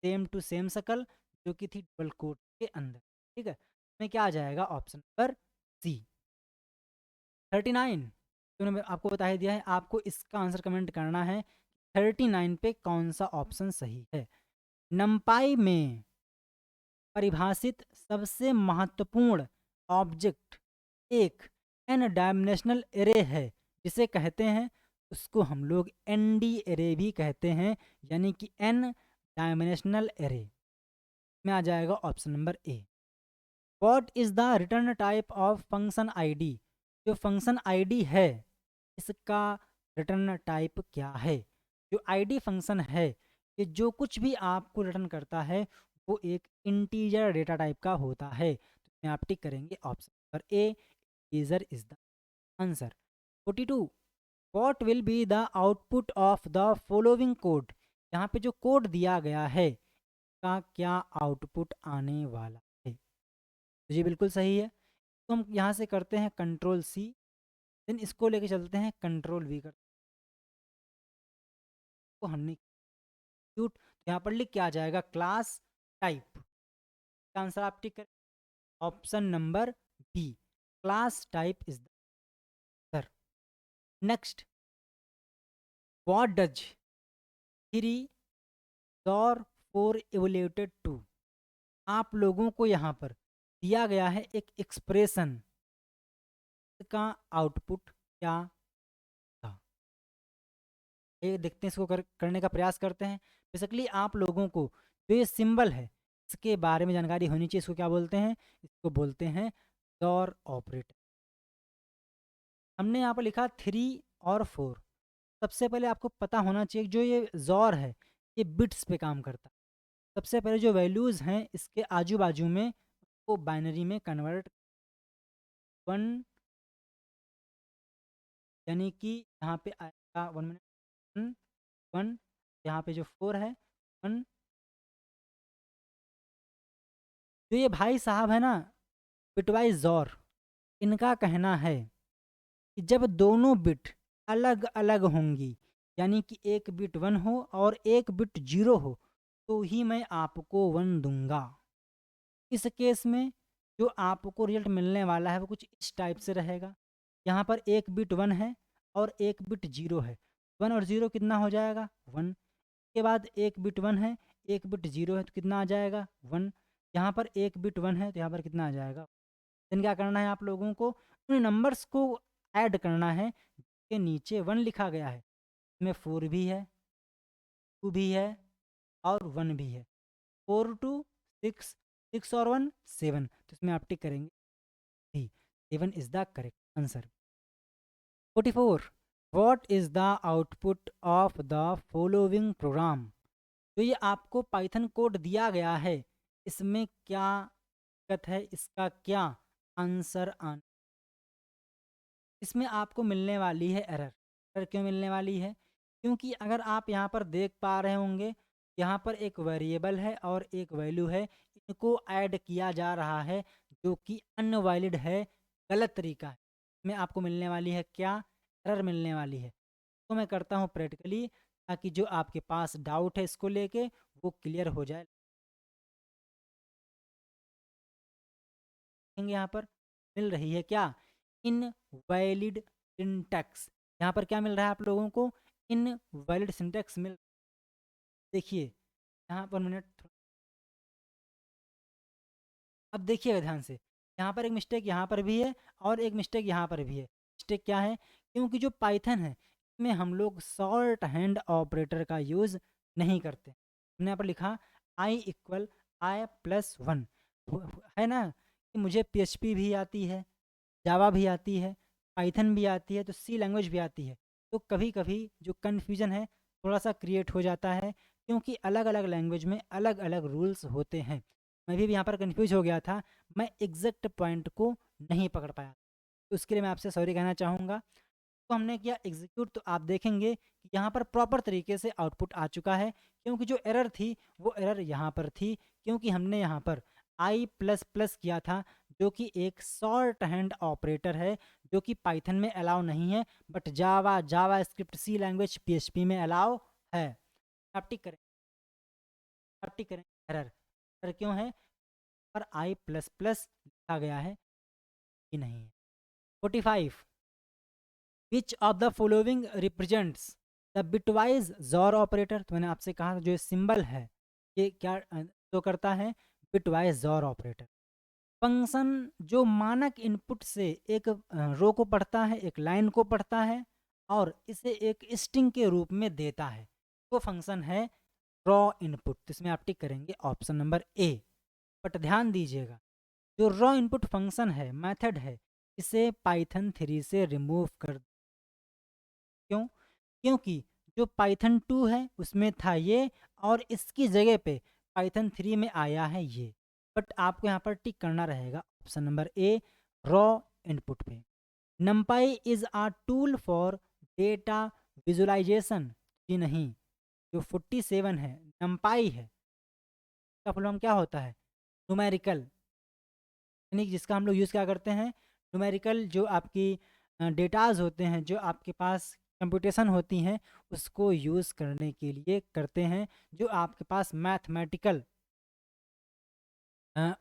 सेम टू सेम शकल, जो कि थी डबल कोट के अंदर। ठीक है, में क्या आ जाएगा? Option number C. 39, तो मैंने आपको बता ही दिया है, आपको इसका आंसर कमेंट करना है 39 पे कौन सा ऑप्शन सही है। नंपाई में परिभाषित सबसे महत्वपूर्ण ऑब्जेक्ट एक एन डायमेंशनल एरे है, जिसे कहते हैं, उसको हम लोग ND एरे भी कहते हैं, यानी कि एन डायमेंशनल एरे। में आ जाएगा option number A. What is the return type of function ID. जो फंक्शन आईडी है इसका रिटर्न टाइप क्या है? जो आईडी फंक्शन है ये जो कुछ भी आपको रिटर्न करता है वो एक इंटीजर डेटा टाइप का होता है। तो में आप टिक करेंगे option number A, integer is the answer. 42, what will be the output of the following code. यहाँ पे जो कोड दिया गया है का क्या आउटपुट आने वाला है? तो ये बिल्कुल सही है। तो हम यहाँ से करते हैं कंट्रोल सी, देन इसको लेके चलते हैं कंट्रोल वी कर। को हमने एक्जीक्यूट, यहाँ पर लिख के आ जाएगा क्लास टाइप। आंसर आप टिक करें, option number B, class type is the answer. Next, what does 3 और 4 इवोल्यूटेड टू। आप लोगों को यहाँ पर दिया गया है एक एक्सप्रेशन का आउटपुट क्या था। ये देखते हैं, इसको करने का प्रयास करते हैं। बेसिकली आप लोगों को जो ये सिंबल है इसके बारे में जानकारी होनी चाहिए। इसको क्या बोलते हैं? इसको बोलते हैं XOR ऑपरेटर। हमने यहाँ पर लिखा 3 और 4। सबसे पहले आपको पता होना चाहिए जो ये XOR है ये बिट्स पे काम करता है। सबसे पहले जो वैल्यूज़ हैं इसके आजू बाजू में वो बाइनरी में कन्वर्ट 1, यानी कि यहाँ पे आएगा 1 मिनट 1 1, यहाँ पे जो 4 है 1। जो ये भाई साहब है ना बिटवाइज XOR, इनका कहना है कि जब दोनों बिट अलग अलग होंगी, यानी कि एक बिट 1 हो और एक बिट 0 हो, तो ही मैं आपको 1 दूंगा। इस केस में जो आपको रिजल्ट मिलने वाला है वो कुछ इस टाइप से रहेगा। यहाँ पर एक बिट 1 है और एक बिट 0 है। 1 और 0 कितना हो जाएगा? 1। के बाद एक बिट 1 है, एक बिट 0 है, तो कितना आ जाएगा? 1। यहाँ पर एक बिट 1 है तो यहाँ पर कितना आ जाएगा? देन क्या करना है आप लोगों को? उन नंबर्स को ऐड करना है के नीचे 1 लिखा गया है, इसमें 4 भी है, 2 भी है और 1 भी है। 4 2 6, 6 और 1 7, तो इसमें आप टिक करेंगे D, 7 is the correct answer. 44, what is the output of the following programme. तो ये आपको पाइथन कोड दिया गया है, इसमें क्या दिक्कत है, इसका क्या आंसर आना। इसमें आपको मिलने वाली है एरर। एरर क्यों मिलने वाली है? क्योंकि अगर आप यहाँ पर देख पा रहे होंगे, यहाँ पर एक वेरिएबल है और एक वैल्यू है, इनको ऐड किया जा रहा है जो कि अनवैलिड है, गलत तरीका है। इसमें आपको मिलने वाली है क्या? एरर मिलने वाली है। तो मैं करता हूँ प्रैक्टिकली, ताकि जो आपके पास डाउट है इसको लेके वो क्लियर हो जाए। यहाँ पर मिल रही है क्या? Invalid syntax. यहाँ पर क्या मिल रहा है आप लोगों को? इनवैलिड सिंटैक्स मिल। देखिए यहाँ पर मिनट, अब देखिएगा ध्यान से, यहाँ पर एक मिस्टेक यहाँ पर भी है और एक मिस्टेक यहाँ पर भी है। मिस्टेक क्या है? क्योंकि जो पाइथन है इसमें हम लोग शॉर्ट हैंड ऑपरेटर का यूज़ नहीं करते। हमने यहाँ पर लिखा i=i+1, है ना कि मुझे PHP भी आती है, जावा भी आती है, पाइथन भी आती है, तो सी लैंग्वेज भी आती है। तो कभी कभी जो कन्फ्यूज़न है थोड़ा सा क्रिएट हो जाता है, क्योंकि अलग अलग लैंग्वेज में अलग अलग रूल्स होते हैं। मैं भी यहाँ पर कन्फ्यूज हो गया था, मैं एग्जैक्ट पॉइंट को नहीं पकड़ पाया, तो उसके लिए मैं आपसे सॉरी कहना चाहूँगा। तो हमने किया एग्जीक्यूट, तो आप देखेंगे कि यहाँ पर प्रॉपर तरीके से आउटपुट आ चुका है, क्योंकि जो एरर थी वो एरर यहाँ पर थी, क्योंकि हमने यहाँ पर i++ किया था, जो कि एक शॉर्ट हैंड ऑपरेटर है, जो कि पाइथन में अलाउ नहीं है, but JavaScript, C language, PHP में अलाउ है। आप टिक करें, आप टिक करें। एरर, एरर क्यों है? पर i++ लिखा गया है कि नहीं है। 45, विच of the following represents the bitwise XOR operator. तो मैंने आपसे कहा जो सिंबल है ये क्या तो करता है? Bitwise XOR operator. फंक्शन जो मानक इनपुट से एक रो को पढ़ता है, एक लाइन को पढ़ता है और इसे एक स्ट्रिंग के रूप में देता है, वो फंक्शन है रॉ इनपुट। तो इसमें आप टिक करेंगे ऑप्शन नंबर ए। बट ध्यान दीजिएगा, जो रॉ इनपुट फंक्शन है, मेथड है, इसे पाइथन 3 से रिमूव कर। क्यों? क्योंकि जो पाइथन 2 है उसमें था ये, और इसकी जगह पे पाइथन 3 में आया है ये। बट आपको यहाँ पर टिक करना रहेगा option number A, raw input पे। NumPy is a tool for data visualisation कि नहीं, जो 47 है नंपाई है, इसका फुल फॉर्म क्या होता है? न्यूमेरिकल, यानी कि जिसका हम लोग यूज़ क्या करते हैं? न्यूमेरिकल जो आपकी डेटाज होते हैं, जो आपके पास कंप्यूटेशन होती हैं उसको यूज़ करने के लिए करते हैं। जो आपके पास मैथमेटिकल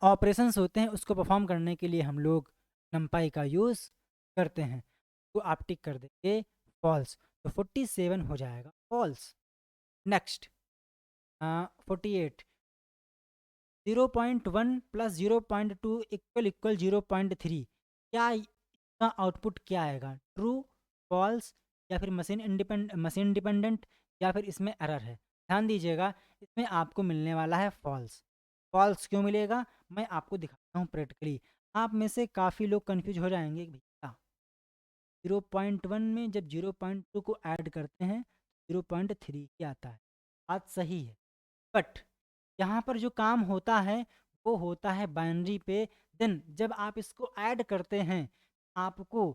ऑपरेशंस होते हैं उसको परफॉर्म करने के लिए हम लोग नंपाई का यूज़ करते हैं। तो आप टिक कर देंगे फॉल्स, तो 47 हो जाएगा फॉल्स। नेक्स्ट 48, 0.1 प्लस 0.2 इक्वल 0.3, क्या इसका आउटपुट क्या आएगा? ट्रू, फॉल्स, या फिर मशीन डिपेंडेंट, या फिर इसमें एरर है? ध्यान दीजिएगा, इसमें आपको मिलने वाला है फॉल्स। फॉल्स क्यों मिलेगा मैं आपको दिखाता हूँ प्रैक्टिकली। आप में से काफ़ी लोग कंफ्यूज हो जाएंगे कि भैया 0.1 में जब 0.2 को ऐड करते हैं 0.3 ही आता है। बात सही है, बट यहाँ पर जो काम होता है वो होता है बाइनरी पे। देन जब आप इसको ऐड करते हैं आपको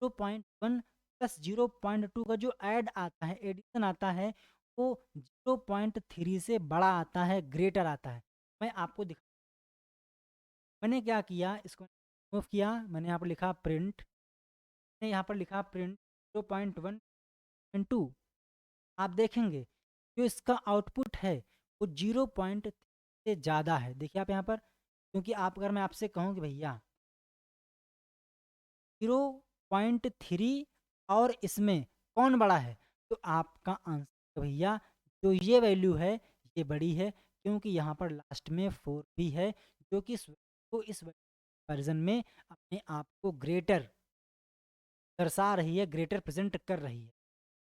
0.1 प्लस 0.2 का जो ऐड आता है, एडिशन आता है, वो 0.3 से बड़ा आता है, ग्रेटर आता है। मैं आपको दिखा, मैंने क्या किया, इसको मूव किया, मैंने यहाँ पर लिखा प्रिंट, मैंने यहाँ पर लिखा प्रिंट 0.1.2। आप देखेंगे जो इसका आउटपुट है वो 0. से ज़्यादा है। देखिए आप यहाँ पर, क्योंकि आप, अगर मैं आपसे कहूँ कि भैया 0.3 और इसमें कौन बड़ा है, तो आपका आंसर भैया जो ये वैल्यू है ये बड़ी है, क्योंकि यहाँ पर लास्ट में 4 भी है, जो कि इस वर्जन में अपने आप को ग्रेटर दर्शा रही है, ग्रेटर प्रेजेंट कर रही है।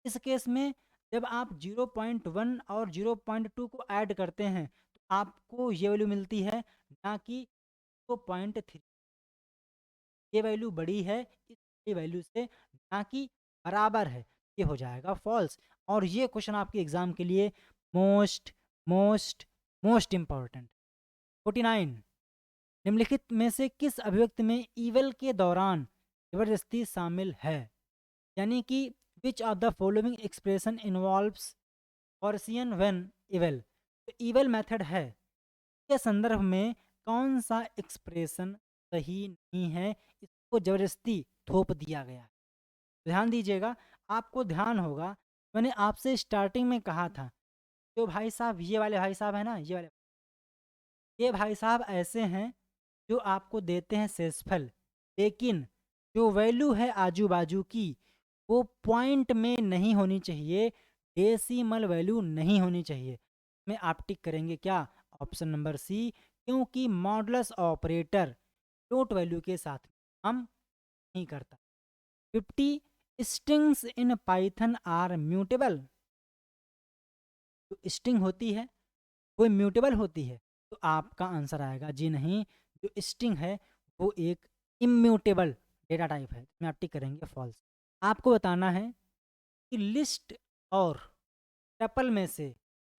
इस केस में जब आप 0.1 और 0.2 को ऐड करते हैं तो आपको ये वैल्यू मिलती है, ना कि 0.3। ये वैल्यू बड़ी है इस वैल्यू से, ना कि बराबर है। ये हो जाएगा फॉल्स। और ये क्वेश्चन आपके एग्जाम के लिए मोस्ट मोस्ट मोस्ट इंपॉर्टेंट। 49, निम्नलिखित में से किस अभिव्यक्ति में ईवल के दौरान जबरदस्ती शामिल है? यानी कि which of the following expression involves coercion when eval. तो इवल मेथड है के संदर्भ में कौन सा एक्सप्रेशन सही नहीं है, इसको जबरदस्ती थोप दिया गया है। ध्यान दीजिएगा, आपको ध्यान होगा मैंने आपसे स्टार्टिंग में कहा था जो भाई साहब, ये वाले भाई साहब है ना, ये भाई साहब ऐसे हैं जो आपको देते हैं शेषफल, लेकिन जो वैल्यू है आजू बाजू की वो पॉइंट में नहीं होनी चाहिए, डेसिमल वैल्यू नहीं होनी चाहिए। में आप टिक करेंगे क्या? ऑप्शन नंबर सी, क्योंकि मॉडुलस ऑपरेटर फ्लोट वैल्यू के साथ हम नहीं करता। 50, strings in Python are mutable. जो स्ट्रिंग होती है वो म्यूटेबल होती है, तो आपका आंसर आएगा जी नहीं, जो स्ट्रिंग है वो एक इम्यूटेबल डेटा टाइप है। इसमें आप टिक करेंगे फॉल्स। आपको बताना है कि लिस्ट और टपल में से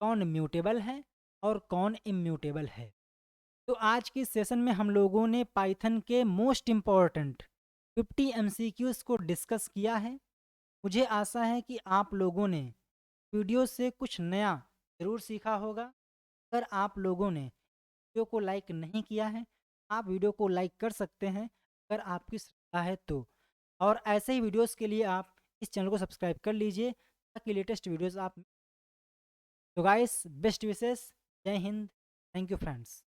कौन म्यूटेबल है और कौन इम्यूटेबल है। तो आज के सेशन में हम लोगों ने पाइथन के मोस्ट इम्पॉर्टेंट 50 MCQs को डिस्कस किया है। मुझे आशा है कि आप लोगों ने वीडियो से कुछ नया ज़रूर सीखा होगा। अगर आप लोगों ने वीडियो को लाइक नहीं किया है, आप वीडियो को लाइक कर सकते हैं अगर आपकी श्रद्धा है तो। और ऐसे ही वीडियोस के लिए आप इस चैनल को सब्सक्राइब कर लीजिए ताकि लेटेस्ट वीडियोस आप। तो गाइस, बेस्ट विशेस, जय हिंद, थैंक यू फ्रेंड्स।